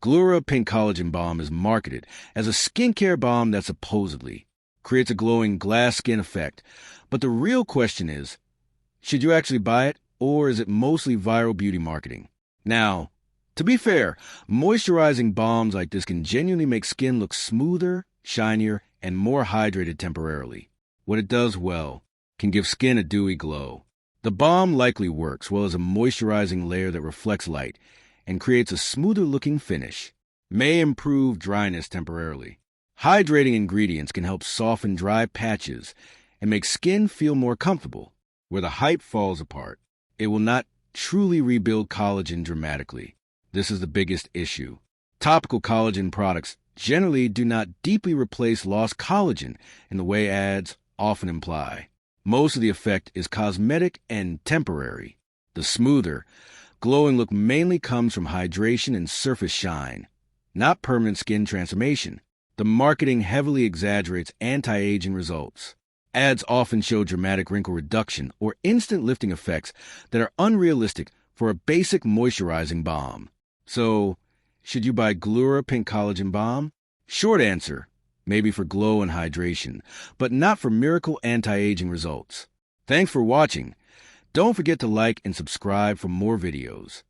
Gloura Pink Collagen Balm is marketed as a skincare balm that supposedly creates a glowing glass skin effect. But the real question is, should you actually buy it, or is it mostly viral beauty marketing? Now, to be fair, moisturizing balms like this can genuinely make skin look smoother, shinier, and more hydrated temporarily. What it does well can give skin a dewy glow. The balm likely works well as a moisturizing layer that reflects light and creates a smoother-looking finish. May improve dryness temporarily. Hydrating ingredients can help soften dry patches and make skin feel more comfortable. Where the hype falls apart, it will not truly rebuild collagen dramatically. This is the biggest issue. Topical collagen products generally do not deeply replace lost collagen in the way ads often imply. Most of the effect is cosmetic and temporary. The smoother, glowing look mainly comes from hydration and surface shine, not permanent skin transformation. The marketing heavily exaggerates anti-aging results. Ads often show dramatic wrinkle reduction or instant lifting effects that are unrealistic for a basic moisturizing balm. So, should you buy Gloura Pink Collagen Balm? Short answer, maybe for glow and hydration, but not for miracle anti-aging results. Thanks for watching. Don't forget to like and subscribe for more videos.